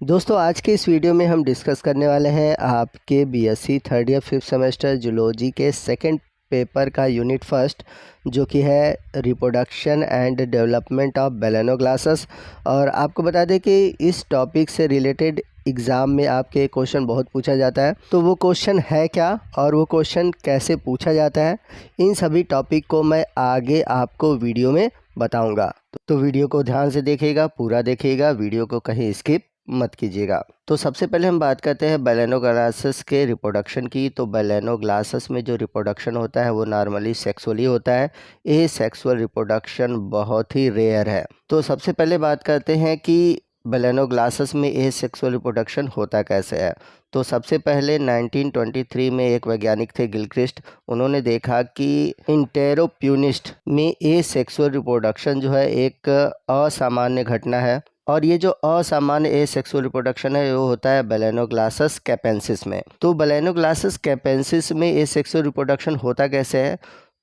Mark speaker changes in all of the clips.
Speaker 1: दोस्तों आज के इस वीडियो में हम डिस्कस करने वाले हैं आपके बीएससी थर्ड या फिफ्थ सेमेस्टर जूलॉजी के सेकंड पेपर का यूनिट फर्स्ट, जो कि है रिप्रोडक्शन एंड डेवलपमेंट ऑफ बेलेनोग्लासेस। और आपको बता दें कि इस टॉपिक से रिलेटेड एग्ज़ाम में आपके क्वेश्चन बहुत पूछा जाता है। तो वो क्वेश्चन है क्या और वो क्वेश्चन कैसे पूछा जाता है, इन सभी टॉपिक को मैं आगे आपको वीडियो में बताऊंगा। तो वीडियो को ध्यान से देखिएगा, पूरा देखिएगा, वीडियो को कहीं स्किप मत कीजिएगा। तो सबसे पहले हम बात करते हैं बेलेनोग्लासेस के रिप्रोडक्शन की। तो बेलेनोग्लासेस में जो रिप्रोडक्शन होता है वो नॉर्मली सेक्सुअली होता है। ये सेक्सुअल रिप्रोडक्शन बहुत ही रेयर है। तो सबसे पहले बात करते हैं कि बेलेनोग्लासेस में ये सेक्सुअल रिप्रोडक्शन होता कैसे है। तो सबसे पहले 1923 में एक वैज्ञानिक थे गिलक्रिस्ट, उन्होंने देखा कि इंटेरोप्यूनिस्ट में ये सेक्सुअल रिप्रोडक्शन जो है एक असामान्य घटना है। और ये जो असामान्य एसेक्सुअल रिप्रोडक्शन है वो होता है बेलेनोग्लासेस कैपेंसिस में। तो बेलेनोग्लासेस कैपेंसिस में एसेक्सुअल रिप्रोडक्शन होता कैसे है?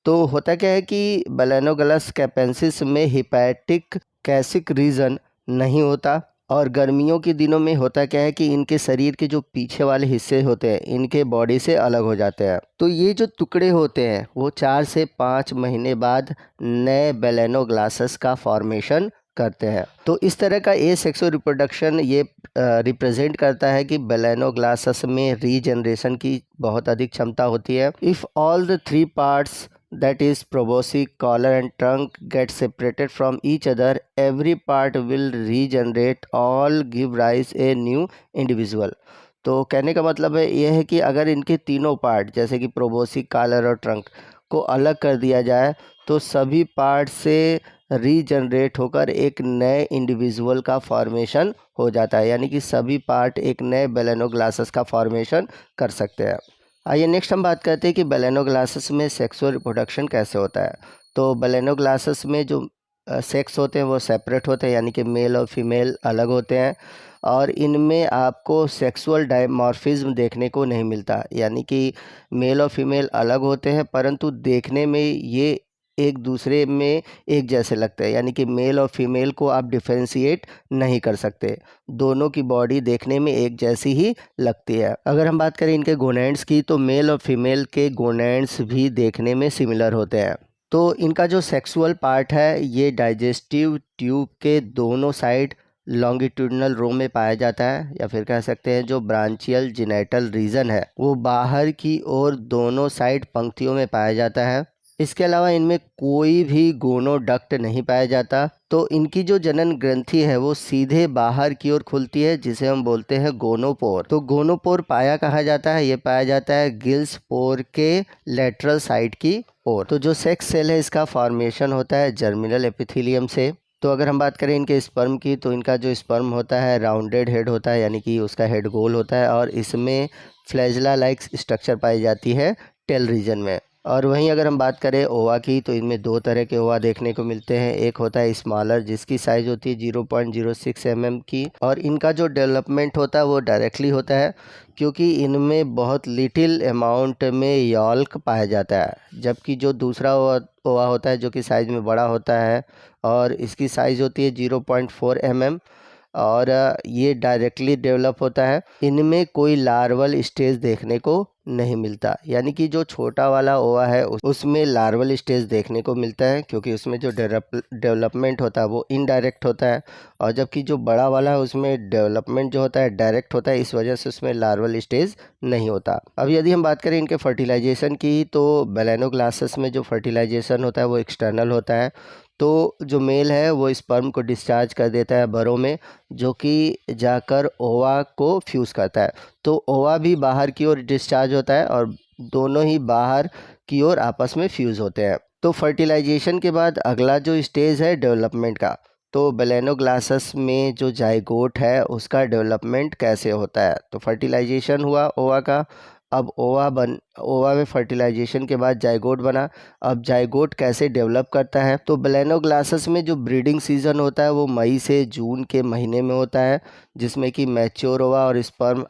Speaker 1: तो होता क्या है कि बेलेनोग्लास कैपेंसिस में हिपैटिक कैसिक रीजन नहीं होता। और गर्मियों के दिनों में होता क्या है कि इनके शरीर के जो पीछे वाले हिस्से होते हैं इनके बॉडी से अलग हो जाते हैं। तो ये जो टुकड़े होते हैं वो 4 से 5 महीने बाद नए बेलेनोग्लासेस का फॉर्मेशन करते हैं। तो इस तरह का एसेक्सुअल रिप्रोडक्शन ये रिप्रेजेंट करता है कि बेलेनोग्लासेस में रीजनरेशन की बहुत अधिक क्षमता होती है। If all the 3 parts that is proboscis, collar and trunk get separated from each other, every part will regenerate, all give rise a new individual। तो कहने का मतलब है यह है कि अगर इनके तीनों पार्ट जैसे कि प्रोबोसी, कॉलर और ट्रंक को अलग कर दिया जाए तो सभी पार्ट से रीजनरेट होकर एक नए इंडिविजुअल का फॉर्मेशन हो जाता है, यानी कि सभी पार्ट एक नए बेलेनोग्लासेस का फॉर्मेशन कर सकते हैं। आइए नेक्स्ट हम बात करते हैं कि बेलेनोग्लासेस में सेक्सुअल रिप्रोडक्शन कैसे होता है। तो बेलेनोग्लासेस में जो सेक्स होते हैं वो सेपरेट होते हैं, यानी कि मेल और फीमेल अलग होते हैं। और इनमें आपको सेक्सुअल डायमॉर्फिज्म देखने को नहीं मिलता, यानी कि मेल और फीमेल अलग होते हैं परंतु देखने में ये एक दूसरे में एक जैसे लगते हैं, यानी कि मेल और फीमेल को आप डिफरेंशिएट नहीं कर सकते। दोनों की बॉडी देखने में एक जैसी ही लगती है। अगर हम बात करें इनके गोनैड्स की तो मेल और फीमेल के गोनैड्स भी देखने में सिमिलर होते हैं। तो इनका जो सेक्सुअल पार्ट है ये डाइजेस्टिव ट्यूब के दोनों साइड लॉन्गिट्यूडनल रो में पाया जाता है, या फिर कह सकते हैं जो ब्रांचियल जिनेटल रीजन है वो बाहर की ओर दोनों साइड पंक्तियों में पाया जाता है। इसके अलावा इनमें कोई भी गोनोडक्ट नहीं पाया जाता। तो इनकी जो जनन ग्रंथि है वो सीधे बाहर की ओर खुलती है, जिसे हम बोलते हैं गोनोपोर। तो गोनोपोर पाया कहाँ जाता है? ये पाया जाता है गिल्स पोर के लेटरल साइड की ओर। तो जो सेक्स सेल है इसका फॉर्मेशन होता है जर्मिनल एपिथेलियम से। तो अगर हम बात करें इनके स्पर्म की तो इनका जो स्पर्म होता है राउंडेड हेड होता है, यानी कि उसका हेड गोल होता है और इसमें फ्लैजला लाइक स्ट्रक्चर पाई जाती है टेल रीजन में। और वहीं अगर हम बात करें ओवा की तो इनमें 2 तरह के ओवा देखने को मिलते हैं। एक होता है स्मॉलर जिसकी साइज़ होती है 0.06 mm की, और इनका जो डेवलपमेंट होता है वो डायरेक्टली होता है क्योंकि इनमें बहुत लिटिल अमाउंट में यॉल्क पाया जाता है। जबकि जो दूसरा ओवा होता है जो कि साइज़ में बड़ा होता है और इसकी साइज़ होती है 0.4 mm और ये डायरेक्टली डेवलप होता है। इनमें कोई लार्वल स्टेज देखने को नहीं मिलता, यानी कि जो छोटा वाला ओवा है उसमें लार्वल स्टेज देखने को मिलता है क्योंकि उसमें जो डेवलपमेंट होता है वो इनडायरेक्ट होता है, और जबकि जो बड़ा वाला है उसमें डेवलपमेंट जो होता है डायरेक्ट होता है, इस वजह से उसमें लार्वल स्टेज नहीं होता। अब यदि हम बात करें इनके फर्टिलाइजेशन की तो बेलेनोग्लासेस में जो फर्टिलाइजेशन होता है वो एक्सटर्नल होता है। तो जो मेल है वो स्पर्म को डिस्चार्ज कर देता है बरों में, जो कि जाकर ओवा को फ्यूज़ करता है। तो ओवा भी बाहर की ओर डिस्चार्ज होता है और दोनों ही बाहर की ओर आपस में फ्यूज़ होते हैं। तो फर्टिलाइजेशन के बाद अगला जो स्टेज है डेवलपमेंट का, तो बेलेनोग्लासेस में जो जाइगोट है उसका डेवलपमेंट कैसे होता है। तो फर्टिलाइजेशन हुआ ओवा का, अब ओवा में फर्टिलाइजेशन के बाद जाइगोट बना। अब जाइगोट कैसे डेवलप करता है? तो बेलेनोग्लासेस में जो ब्रीडिंग सीजन होता है वो मई से जून के महीने में होता है, जिसमें कि मैच्योर ओवा और स्पर्म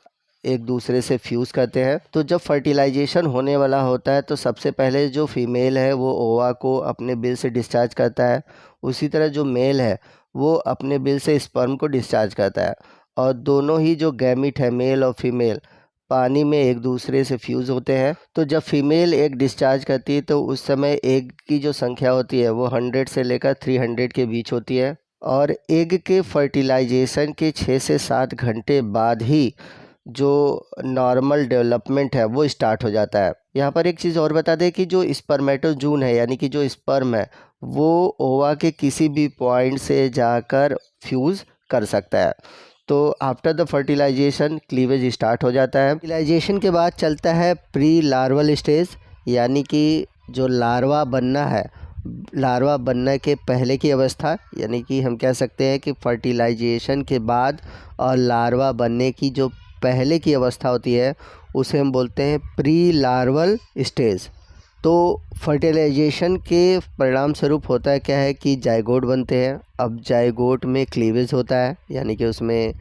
Speaker 1: एक दूसरे से फ्यूज़ करते हैं। तो जब फर्टिलाइजेशन होने वाला होता है तो सबसे पहले जो फीमेल है वो ओवा को अपने बिल से डिस्चार्ज करता है, उसी तरह जो मेल है वो अपने बिल से स्पर्म को डिस्चार्ज करता है। और दोनों ही जो गैमीट है मेल और फीमेल पानी में एक दूसरे से फ्यूज़ होते हैं। तो जब फीमेल एग डिस्चार्ज करती है तो उस समय एग की जो संख्या होती है वो 100 से लेकर 300 के बीच होती है और एग के फर्टिलाइजेशन के 6 से 7 घंटे बाद ही जो नॉर्मल डेवलपमेंट है वो स्टार्ट हो जाता है। यहाँ पर एक चीज़ और बता दें कि जो स्पर्मेटोजून है यानी कि जो स्पर्म है वो ओवा के किसी भी पॉइंट से जाकर फ्यूज़ कर सकता है। तो after the fertilization cleavage start हो जाता है। फर्टिलाइजेशन के बाद चलता है प्री लार्वल स्टेज यानी कि जो लार्वा बनना है, लार्वा बनने के पहले की अवस्था, यानी कि हम कह सकते हैं कि फर्टिलाइजेशन के बाद और लार्वा बनने की जो पहले की अवस्था होती है उसे हम बोलते हैं प्री लार्वल स्टेज। तो फर्टिलाइजेशन के परिणाम स्वरूप होता है क्या है कि जाइगोट बनते हैं। अब जाइगोट में क्लीवेज होता है यानी कि उसमें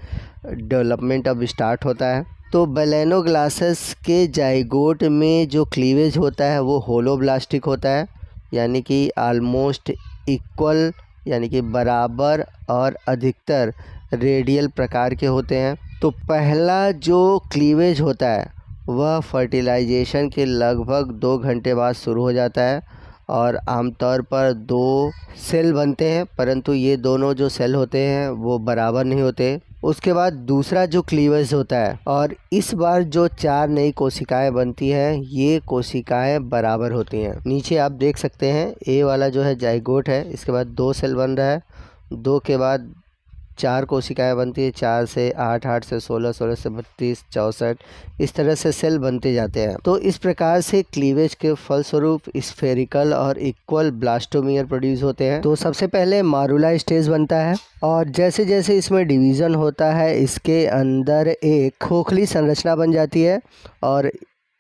Speaker 1: डेवलपमेंट अब स्टार्ट होता है। तो बैलेनोग्लासेस के जाइगोट में जो क्लीवेज होता है वो होलोब्लास्टिक होता है यानी कि आलमोस्ट इक्वल यानी कि बराबर और अधिकतर रेडियल प्रकार के होते हैं। तो पहला जो क्लीवेज होता है वह फर्टिलाइजेशन के लगभग 2 घंटे बाद शुरू हो जाता है और आमतौर पर 2 सेल बनते हैं, परंतु ये दोनों जो सेल होते हैं वो बराबर नहीं होते। उसके बाद दूसरा जो क्लीवेज होता है और इस बार जो 4 नई कोशिकाएं बनती हैं ये कोशिकाएं बराबर होती हैं। नीचे आप देख सकते हैं ए वाला जो है जाइगोट है, इसके बाद 2 सेल बन रहा है, 2 के बाद 4 कोशिकाएं बनती है, 4 से 8, 8 से 16, 16 से 32, 64 इस तरह से सेल बनते जाते हैं। तो इस प्रकार से क्लीवेज के फलस्वरूप स्फेरिकल और इक्वल ब्लास्टोमियर प्रोड्यूस होते हैं। तो सबसे पहले मारुला स्टेज बनता है और जैसे जैसे इसमें डिवीज़न होता है इसके अंदर एक खोखली संरचना बन जाती है और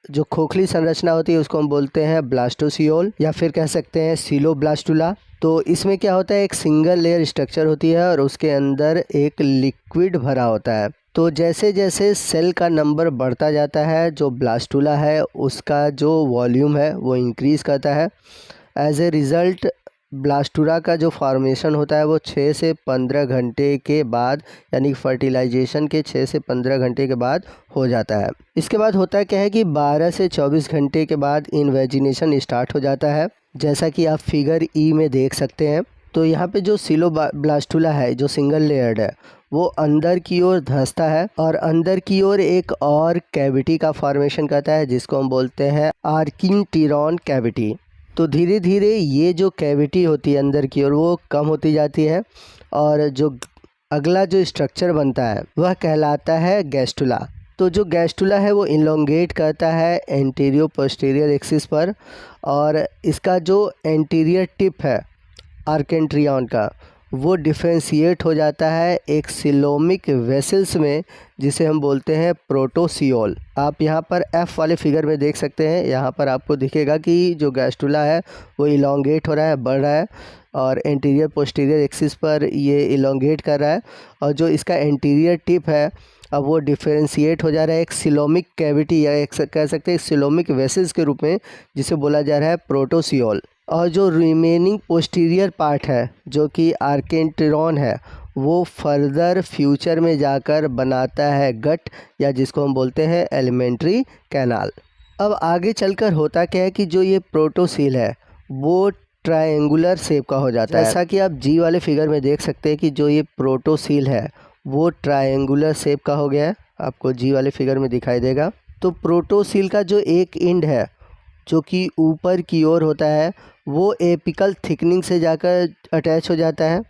Speaker 1: जो खोखली संरचना होती है उसको हम बोलते हैं ब्लास्टोसियोल या फिर कह सकते हैं सिलोब्लास्टुला। तो इसमें क्या होता है, एक सिंगल लेयर स्ट्रक्चर होती है और उसके अंदर एक लिक्विड भरा होता है। तो जैसे जैसे सेल का नंबर बढ़ता जाता है जो ब्लास्टुला है उसका जो वॉल्यूम है वो इंक्रीज़ करता है। एज ए रिज़ल्ट ब्लास्टुला का जो फॉर्मेशन होता है वो 6 से 15 घंटे के बाद यानी फर्टिलाइजेशन के 6 से 15 घंटे के बाद हो जाता है। इसके बाद होता है क्या है कि 12 से 24 घंटे के बाद इन्वेजिनेशन स्टार्ट हो जाता है, जैसा कि आप फिगर ई में देख सकते हैं। तो यहाँ पे जो सिलोब्लास्टुला है जो सिंगल लेयर्ड है वो अंदर की ओर धंसता है और अंदर की ओर एक और कैविटी का फॉर्मेशन करता है जिसको हम बोलते हैं आर्किंटिरॉन कैविटी। तो धीरे धीरे ये जो कैविटी होती है अंदर की ओर वो कम होती जाती है और जो अगला जो स्ट्रक्चर बनता है वह कहलाता है गैस्टुला। तो जो गैस्टुला है वो इलोंगेट करता है एंटीरियर पोस्टीरियर एक्सिस पर और इसका जो एंटीरियर टिप है आर्केंट्रियन का वो डिफ्रेंशिएट हो जाता है एक सिलोमिक वेसल्स में जिसे हम बोलते हैं प्रोटोसियोल। आप यहाँ पर एफ वाले फिगर में देख सकते हैं, यहाँ पर आपको दिखेगा कि जो गैस्टुला है वो इलोंगेट हो रहा है, बढ़ रहा है और एंटीरियर पोस्टीरियर एक्सिस पर ये इलोंगेट कर रहा है और जो इसका एंटीरियर टिप है अब वो डिफ्रेंशिएट हो जा रहा है एक सिलोमिक कैविटी या एक कह सकते हैं सिलोमिक वेसल्स के रूप में जिसे बोला जा रहा है प्रोटोसियोल। और जो रिमेनिंग पोस्टीरियर पार्ट है जो कि आर्केंटिरॉन है वो फर्दर फ्यूचर में जाकर बनाता है गट या जिसको हम बोलते हैं एलिमेंट्री कैनाल। अब आगे चलकर होता क्या है कि जो ये प्रोटोसील है वो ट्रायंगुलर शेप का हो जाता है। जैसा कि आप जी वाले फिगर में देख सकते हैं कि जो ये प्रोटोसील है वो ट्रायंगुलर शेप का हो गया है, आपको जी वाले फिगर में दिखाई देगा। तो प्रोटोसील का जो एक एंड है जो कि ऊपर की ओर होता है वो एपिकल थिकनिंग से जाकर अटैच हो जाता है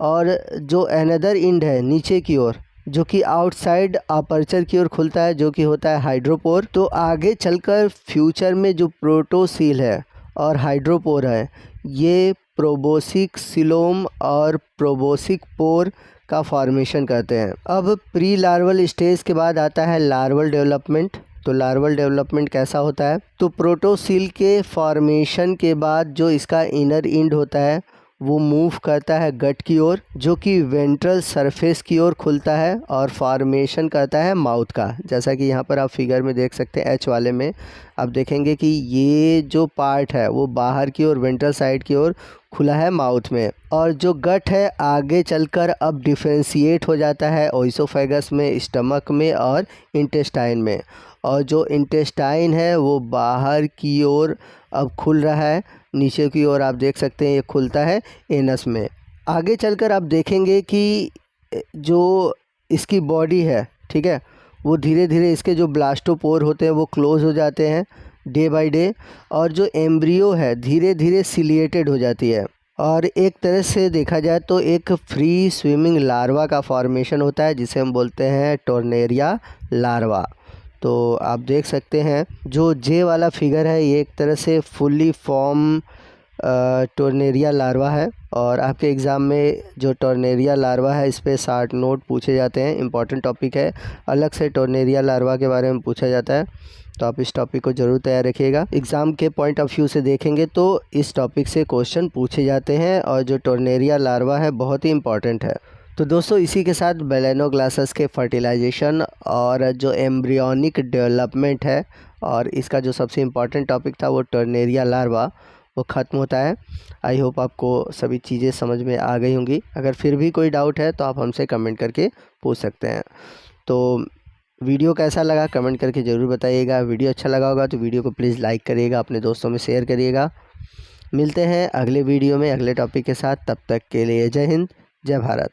Speaker 1: और जो अनदर एंड है नीचे की ओर जो कि आउटसाइड अपर्चर की ओर खुलता है जो कि होता है हाइड्रोपोर। तो आगे चलकर फ्यूचर में जो प्रोटोसील है और हाइड्रोपोर है ये प्रोबोसिक सिलोम और प्रोबोसिक पोर का फॉर्मेशन करते हैं। अब प्री लार्वल स्टेज के बाद आता है लार्वल डेवलपमेंट। तो लार्वल डेवलपमेंट कैसा होता है, तो प्रोटोसील के फॉर्मेशन के बाद जो इसका इनर एंड होता है वो मूव करता है गट की ओर जो कि वेंट्रल सरफेस की ओर खुलता है और फॉर्मेशन करता है माउथ का। जैसा कि यहाँ पर आप फिगर में देख सकते हैं एच वाले में आप देखेंगे कि ये जो पार्ट है वो बाहर की ओर वेंट्रल साइड की ओर खुला है माउथ में। और जो गट है आगे चलकर अब डिफ्रेंशिएट हो जाता है ओइसोफेगस में, स्टमक में और इंटेस्टाइन में। और जो इंटेस्टाइन है वो बाहर की ओर अब खुल रहा है, नीचे की ओर आप देख सकते हैं ये खुलता है एनस में। आगे चलकर आप देखेंगे कि जो इसकी बॉडी है, ठीक है, वो धीरे धीरे इसके जो ब्लास्टोपोर होते हैं वो क्लोज़ हो जाते हैं डे बाय डे। और जो एम्ब्रियो है धीरे धीरे सिलिएटेड हो जाती है। और एक तरह से देखा जाए तो एक फ्री स्विमिंग लार्वा का फॉर्मेशन होता है जिसे हम बोलते हैं टोर्नेरिया लार्वा। तो आप देख सकते हैं जो जे वाला फिगर है ये एक तरह से फुल्ली फॉर्म टोर्नेरिया लार्वा है। और आपके एग्ज़ाम में जो टोर्नेरिया लार्वा है इस पर 60 नोट पूछे जाते हैं, इंपॉर्टेंट टॉपिक है, अलग से टोर्नेरिया लार्वा के बारे में पूछा जाता है। तो आप इस टॉपिक को ज़रूर तैयार रखिएगा। एग्ज़ाम के पॉइंट ऑफ व्यू से देखेंगे तो इस टॉपिक से क्वेश्चन पूछे जाते हैं और जो टोर्नेरिया लार्वा है बहुत ही इंपॉर्टेंट है। तो दोस्तों इसी के साथ बेलेनोग्लासस के फर्टिलाइजेशन और जो एम्ब्रियोनिक डेवलपमेंट है और इसका जो सबसे इम्पॉर्टेंट टॉपिक था वो टोर्नेरिया लार्वा, वो ख़त्म होता है। आई होप आपको सभी चीज़ें समझ में आ गई होंगी। अगर फिर भी कोई डाउट है तो आप हमसे कमेंट करके पूछ सकते हैं। तो वीडियो कैसा लगा कमेंट करके ज़रूर बताइएगा। वीडियो अच्छा लगा होगा तो वीडियो को प्लीज़ लाइक करिएगा, अपने दोस्तों में शेयर करिएगा। मिलते हैं अगले वीडियो में अगले टॉपिक के साथ, तब तक के लिए जय हिंद, जय भारत।